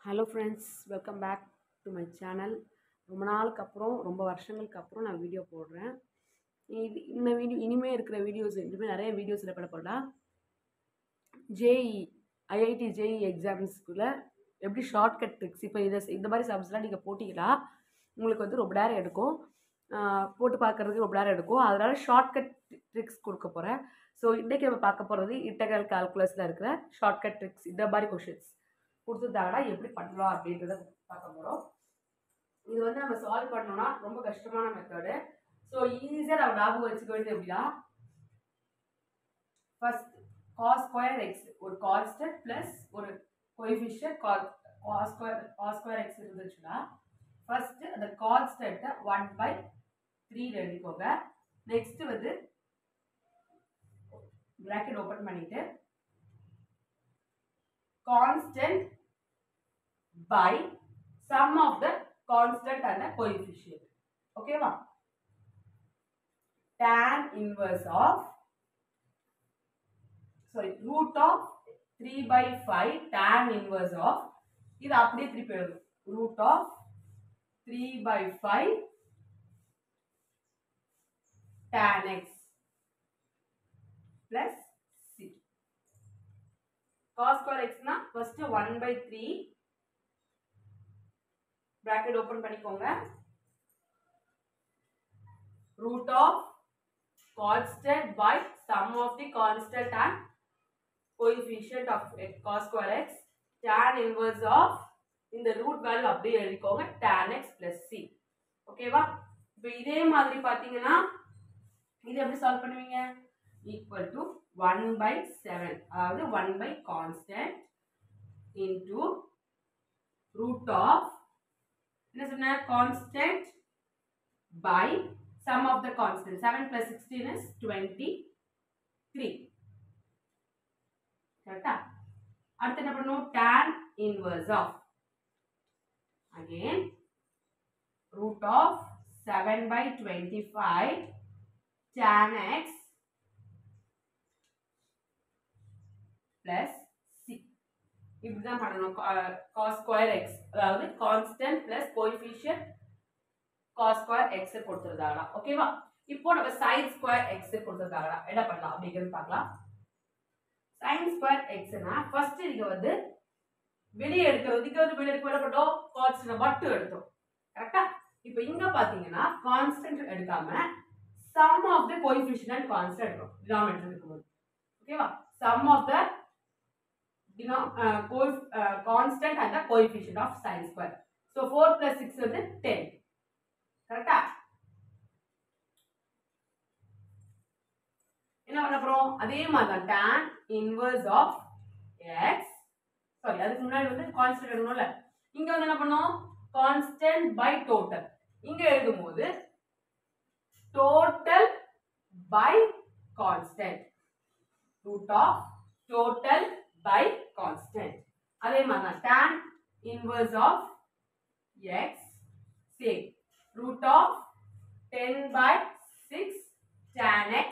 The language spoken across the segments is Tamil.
Hello friends, welcome back to my channel. ரொம்ப நாளுக்கு அப்புறம், ரொம்ப வருஷங்களுக்கு அப்புறம் நான் வீடியோ போடுறேன். இந்த வீடியோ இனிமேல் இருக்கிற வீடியோஸ் இனிமேல் நிறைய வீடியோஸ் பண்ணப்படலாம். ஜேஇ ஐஐடி ஜேஇ எக்ஸாம்ஸ்க்குள்ள எப்படி ஷார்ட்கட் ட்ரிக்ஸ் இப்போ இந்த மாதிரி சப்ஸ்லாம் நீங்கள் போட்டிங்கன்னா உங்களுக்கு வந்து ரொம்ப நேரம் எடுக்கும், போட்டு பார்க்குறதுக்கு ரொம்ப நேரம் எடுக்கும். அதனால் ஷார்ட்கட் ட்ரிக்ஸ் கொடுக்க போகிறேன். ஸோ இன்றைக்கி நம்ம பார்க்க போகிறது இன்டெக்ரல் கால்குலஸில் இருக்கிற ஷார்ட்கட் ட்ரிக்ஸ். இந்த மாதிரி கொஷின்ஸ் கொடுத்துருந்தாங்கன்னா எப்படி பண்ணலாம் அப்படின்றத பார்க்க போகிறோம். இது வந்து நம்ம சால்வ் பண்ணோம்னா ரொம்ப கஷ்டமான மெத்தடு. ஸோ ஈஸியாக நம்ம ஞாபகம் வச்சுக்க வேண்டியது எப்படின்னா, ஃபர்ஸ்ட் cos ஸ்கொயர் எக்ஸ் ஒரு கான்ஸ்டன்ட் ப்ளஸ் ஒரு கோஎஃபிஷியன்ட் cos ஸ்கொயர் எக்ஸ் இருந்துச்சுன்னா ஃபர்ஸ்ட் அந்த கான்ஸ்டன்ட்டை 1/3 எழுதிக்கோங்க. நெக்ஸ்ட் வந்து பிராக்கெட் ஓப்பன் பண்ணிட்டு constant by sum of the constant and the coefficient. Okay va? Tan inverse of root of 3/5 tan inverse of இது அப்படியே திருப்பி எழுது root of 3/5 tan x plus c. cos square x na first 1/3 bracket open பண்ணிக்கோங்க, root of constant by sum of the constant and coefficient of cos square x tan inverse of இந்த root value அப்படியே எழுதிக்கோங்க tan x plus c. ஓகேவா? இப்போ இதே மாதிரி பாத்தீங்கன்னா இது எப்படி சால்வ் பண்ணுவீங்க? equal to 1/7 அதாவது 1 by constant into root of என்ன சொன்ன constant by sum of the constant. 7 plus 16 is 23. கரெக்டா? அடுத்து என்ன பண்ணணும்? tan inverse of again root of 7/25 tan x plus c. இப்படிதான் பண்ணணும். cos square x அதாவது constant plus coefficient cos square x கொடுத்திருக்காங்க. ஓகேவா? இப்போ நம்ம sin square x கொடுத்திருக்காங்க. என்ன பண்ணலாம் அப்படிங்கிறது பார்க்கலாம். sin square x னா ஃபர்ஸ்ட் நீங்க வந்து வெளியே எடுக்கிறது. இங்க வந்து வெளியே எடுக்க என்ன பண்ணோம்? கான்ஸ்டன்ட் மட்டும் எடுத்தோம். கரெக்ட்டா? இப்போ இங்க பாத்தீங்கன்னா கான்ஸ்டன்ட் எடுக்காம sum of the coefficient and constant எடுக்கிறோம். டினாமினேட்டர் இருக்கும்போது. ஓகேவா? sum of the constant and the coefficient of sin square. So 4 plus 6 வந்து 10. கரெக்ட்டா? என்ன பண்ண போறோம்? அதே மாதிரி தான் tan inverse of x. Sorry, அதுக்கு முன்னாடி வந்து கான்ஸ்டன்ட் எடுக்கணும்ல. இங்க வந்து என்ன பண்ணோம்? constant by total. இங்க எழுதும்போது total by constant. root of total by constant. அதே மாதிரி தான் tan inverse of x same root of 10/6 tan x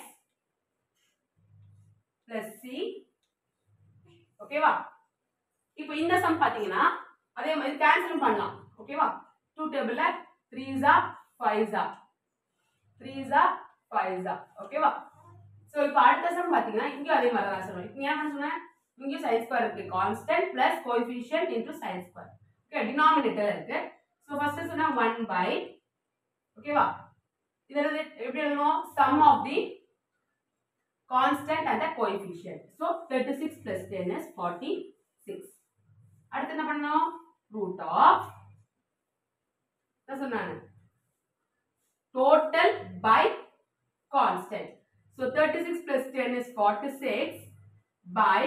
plus c. ஓகேவா? இப்போ இந்த சம் பாத்தீங்கன்னா அதே மாதிரி கேன்சல் பண்ணலாம். ஓகேவா? 2 டேபிள்ல 3s are 5s are 3s are 5s are. ஓகேவா? சோ இப்போ அடுத்த சம் பாத்தீங்கன்னா இங்க அதே மாதிரி தான் சொல்றேன். இங்க என்ன சொன்னேன்? இங்க sin square இருக்கு, constant plus coefficient into sin square. Okay, denominator இருக்கு. சோ ஃபர்ஸ்ட் சொன்னா 1 by ஓகேவா? இதெல்லாம் எப்படி எழுதணும்? sum of the constant and the coefficient. So 36 plus 10 is 46. அடுத்து என்ன பண்ணனும்? root of என்ன சொன்னாங்க? total by constant. So 36 plus 10 is 46 by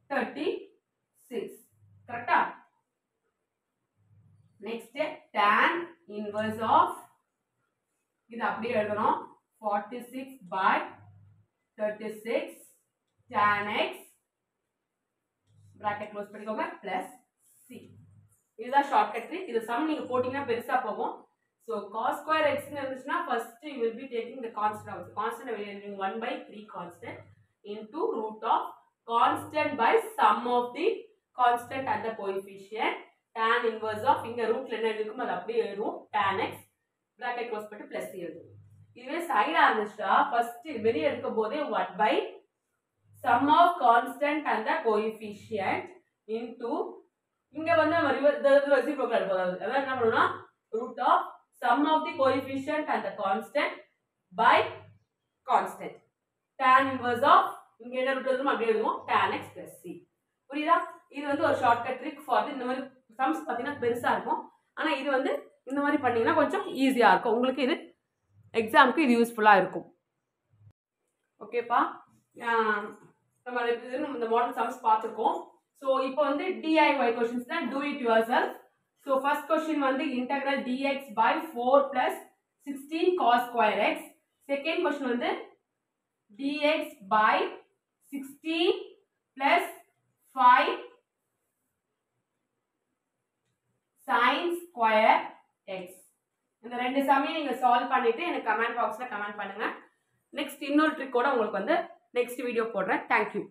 36. கரெக்ட்டா? next tan inverse of இது அப்படியே எழுதணும் 46 by 36 tan x bracket close பண்ணிக்கோங்க plus c. இதுதான் ஷார்ட்கட் ட்ரிக். இது சம் நீங்க போடினா பெருசா போகும். So cos square x ன்னு இருந்துச்சுனா first you will be taking the constant out. Constant வெளிய எழுதுங்க 1/3 constant into root of constant by sum of the constant and the coefficient tan inverse of இங்க ரூட்ல என்ன இருக்குமோ அது அப்படியே எழுதுவோம் tan x bracket க்ளோஸ் பண்ணிட்டு பிளஸ் எழுதுவோம். இதுவே சைடு ஆரம்பிச்சா ஃபர்ஸ்ட் வெளிய எடுக்கும் போதே 1 by sum of constant and the coefficient into இங்க வந்து நம்ம ரெசிப்ரோக்கல் எடுப்போம். அதாவது என்ன பண்ணனும்னா root of sum of the coefficient and the constant by constant tan inverse of இங்க என்ன ரூட் எழுதுறோம் அப்படியே எழுதுவோம் tan x plus c. புரியுதா? இது வந்து ஒரு ஷார்ட்கட் ட்ரிக் ஃபார் இந்த மாதிரி சம்ஸ் பாத்தீங்கன்னா பெருசா இருக்கும். ஆனா இது வந்து இந்த மாதிரி பண்ணீங்கன்னா கொஞ்சம் ஈஸியா இருக்கும். உங்களுக்கு இது எக்ஸாம்க்கு இது யூஸ்ஃபுல்லா இருக்கும். ஓகேப்பா? நம்ம இந்த மாடல் சம்ஸ் பார்த்திருக்கோம். சோ இப்போ வந்து DIY क्वेश्चंस தான் do it yourself. So first question வந்து integral dx by 4 plus 16 cos square x. Second question வந்து dx by 16 plus 5 sin square x. இந்த ரெண்டு சம்மையும் நீங்க சால்வ் பண்ணிட்டு எனக்கு கமெண்ட் பாக்ஸ்ல கமெண்ட் பண்ணுங்க. நெக்ஸ்ட் இன்னொரு ட்ரிக்கோட உங்களுக்கு வந்து நெக்ஸ்ட் வீடியோ போடுறேன். Thank you.